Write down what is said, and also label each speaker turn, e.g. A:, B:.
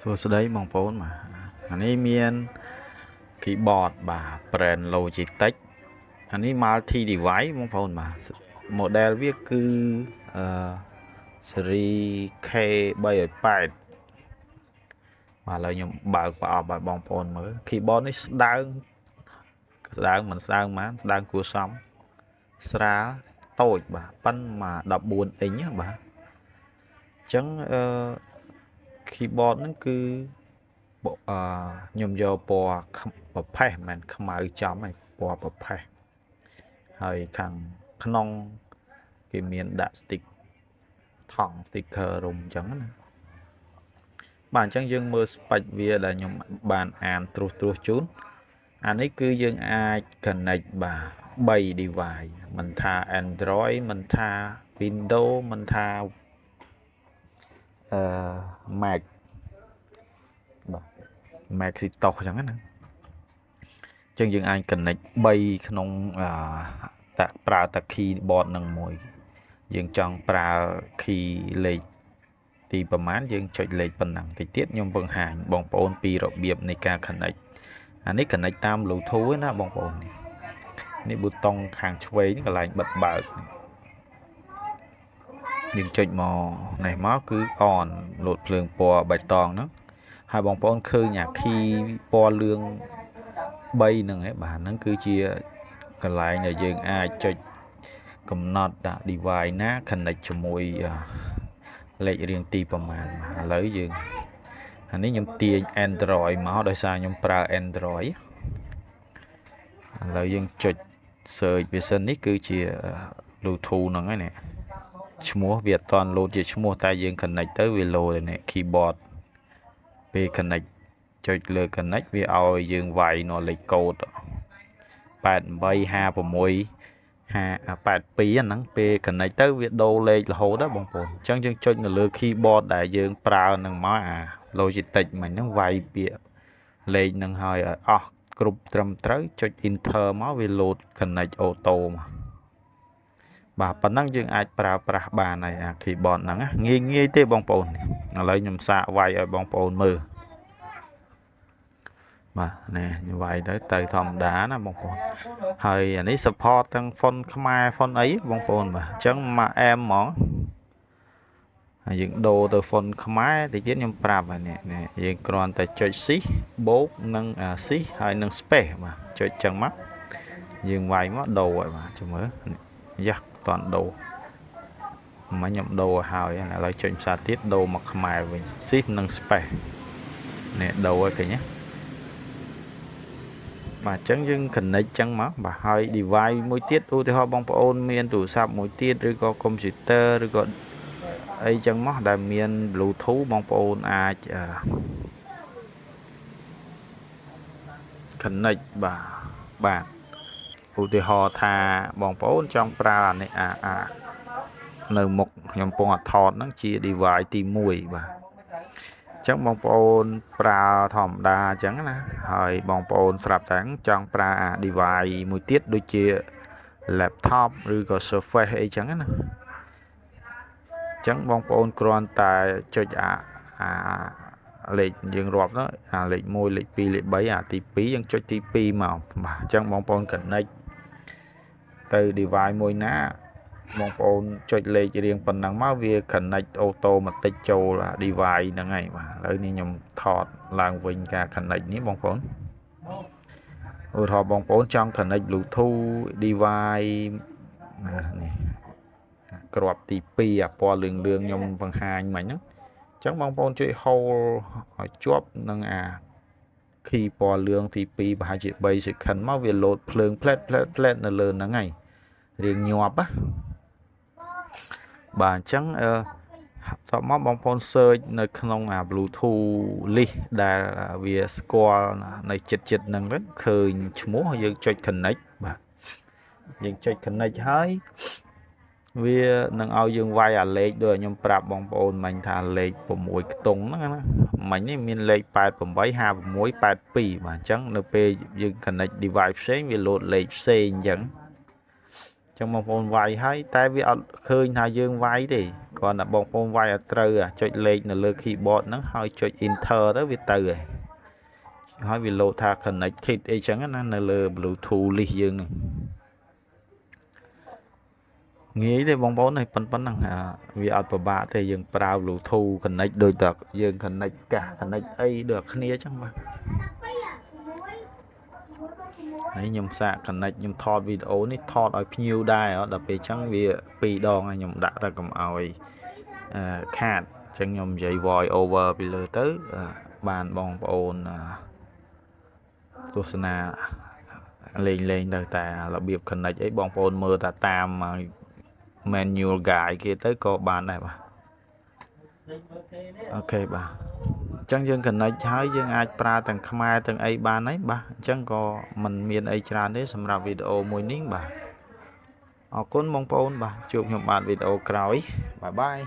A: សួស្តីបងប្អូនបាទអានេះមាន keyboard បាទ brand Logitech អានេះ multi device បងប្អូនបាទ model វាគឺseries K380 បាទឥឡូវខ្ញុំបើកប្រអប់ឲ្យបងប្អូនមើល keyboard នេះស្ដើងមិនស្ដើងប៉ុន្មានស្ដើងគួរសមស្រាលតូចបាទប៉ិនមក14អ៊ីញបាទអញ្ចឹងkeyboard ហ្នឹងគឺខ្ញុំយកពណ៌ប្រផេះមិនខ្មៅចំឯពណ៌ប្រផេះហើយខាងក្នុងគេមានដាក់ sticker រុំអញ្ចឹងណាបាទអញ្ចឹងយើងមើល spec វាដែលខ្ញុំបានអានត្រួសជូនអានេះគឺយើងអាច connect បាទ3 device មិនថា Android មិនថា Windows មិនថាMac បាទ Macintosh អញ្ចឹងណាអញ្ចឹងយើងអាច connect 3ក្នុងប្រើតា keyboard នឹងមួយយើងចង់ប្រើ key លេខទីប្រមាណយើងចុចលេខប៉ុណ្ណឹងតិចទៀតខ្ញុំបង្ហាញបងប្អូនពីរបៀបនៃការ connect អានេះ connect តាម Bluetooth ណាបងប្អូននេះប៊ូតុងខាងឆ្វេងកន្លែងបិទបើកយើងចុចមកនេះមកគឺ on លោតភ្លើងពណ៌បៃតងហ្នឹងហើយបងប្អូនឃើញអា key ពណ៌លឿង3ហ្នឹងឯងបាទហ្នឹងគឺជាកន្លែងដែលយើងអាចចុចកំណត់ដាក់ device ណា connect ជាមួយលេខរៀងទីប្រមាណឥឡូវយើងអានេះខ្ញុំទាញ Android មកដោយសារខ្ញុំប្រើ Android ឥឡូវយើងចុច search វាសិននេះគឺជា Bluetooth ហ្នឹងឯនេះឈ្មោះវាអត់ទាន់លោតជាឈ្មោះតែយើង connect ទៅវាលោតឯនេះ keyboard ពេល connect ចុចលើ connect វាឲ្យយើងវាយនៅលេខកូដ885682ហ្នឹងពេល connect ទៅវាដូរលេខរហូតដែរបងប្អូនអញ្ចឹងយើងចុចនៅលើ keyboard ដែលយើងប្រើនឹងមកអា Logitech មិញហ្នឹងវាយពាក្យលេខនឹងឲ្យអស់គ្រប់ត្រឹមត្រូវចុច enter មកវា load connect auto មកបាទប៉ុណ្ណឹងយើងអាចប្រើប្រាស់បានហើយអា keyboard ហ្នឹងងាយទេបងប្អូនឥឡូវខ្ញុំសាកវាយឲ្យបងប្អូនមើលបាទនេះវាយទៅធម្មតាណាបងប្អូនហើយអានេះ support ទាំង font ខ្មែរ font អីបងប្អូនបាទអញ្ចឹងមកអែមហ្មងហើយយើងដូរទៅ font ខ្មែរតិចទៀតខ្ញុំប្រាប់ហើយនេះយើងគ្រាន់តែចុច shift បូកនិងshift ហើយនឹង space បាទចុចចឹងមកយើងវាយមកដូរហើយបាទចាំមើលយ៉ាតន់ដូរមិញខ្ញុំដូរហើយឥឡូវចុចភាសាទៀតដូរមកខ្មែរវិញ shift និង space នេះដូរហើយឃើញទេបាទអញ្ចឹងយើង connect ចឹងមកបាទហើយ device មួយទៀតឧទាហរណ៍បងប្អូនមានទូរស័ព្ទមួយទៀតឬក៏ computer ឬក៏អីចឹងមកដែលមាន Bluetooth បងប្អូនអាច connect បាទឧទាហរណ៍ថាបងប្អូនចង់ប្រើអានេះនៅមុខខ្ញុំពងអត់ថតហ្នឹងជា device ទី1បាទអញ្ចឹងបងប្អូនប្រើធម្មតាអញ្ចឹងណាហើយបងប្អូនស្រាប់តែចង់ប្រើអា device មួយទៀតដូចជា laptop ឬក៏ Surface អីចឹងណាអញ្ចឹងបងប្អូនគ្រាន់តែចុចអាលេខយើងរាប់ទៅអាលេខ1លេខ2លេខ3អាទី2យើងចុចទី2មកបាទអញ្ចឹងបងប្អូន connect ទៅ device មួយណាបងប្អូនចុចលេខរៀងប៉ុណ្ណឹងមកវា connect automatic ចូល device ហ្នឹងហើយបាទឥឡូវនេះខ្ញុំថតឡើងវិញការ connect នេះបងប្អូនឧទាហរណ៍បងប្អូនចង់ connect Bluetooth device នេះក្របទី2អាពណ៌លឿងខ្ញុំបង្ហាញមិញហ្នឹងអញ្ចឹងបងប្អូនជួយ hold ឲ្យជាប់នឹងអា key ពណ៌លឿងទី2ប្រហែលជា3 second មកវា load ភ្លើងផ្លែតនៅលើហ្នឹងហើយរៀងញាប់ណាបាទអញ្ចឹងតបមកបងប្អូន search នៅក្នុងអា Bluetooth list ដែលវាស្គាល់នៅចិត្តហ្នឹងទៅឃើញឈ្មោះយើងចុច connect បាទយើងចុច connect ហើយវានឹងឲ្យយើងវាយអាលេខដូចខ្ញុំប្រាប់បងប្អូនមិញថាលេខ6ខ្ទង់ហ្នឹងណាមិញនេះមានលេខ885682បាទអញ្ចឹងនៅពេលយើង connect device ផ្សេងវា load លេខផ្សេងអញ្ចឹង chẳng bong bồn vay hay tại vì ở khơi nào dương vay thì còn là bong bồn vay ở trừ à chọi lên là lơ keyboard nó hơi chọi enter đó viết từ rồi hỏi vì lô tha connected ấy chẳng nó là lơ bluetooth li dương này nghĩ thì bong bóng này phân năng vì ở bờ bạ thì dừng prao bluetooth connect đôi được dừng connect cả connect ấy được kia chẳng mà ấy nhầm xạ connect nhầm thọt video này thọt ở nhiều đài đó đặc biệt chẳng vì pi đòn này nhầm đã ra cầm ỏi khát chẳng nhầm dậy vòi over bị lừa tới bàn bong bồn tu na lên lên từ ta là biệt connect ấy bong bồn mơ ta tam mà manual guide kia tới có bàn này mà ok bà chẳng dương cần nói hỏi dương ai pra tầng khmer tầng ấy ba nấy bà chẳng có mình miền ấy ra đấy xem ra video mùi nín bà ở cuốn mong phone bà chụp nhầm bạn video cào bye bye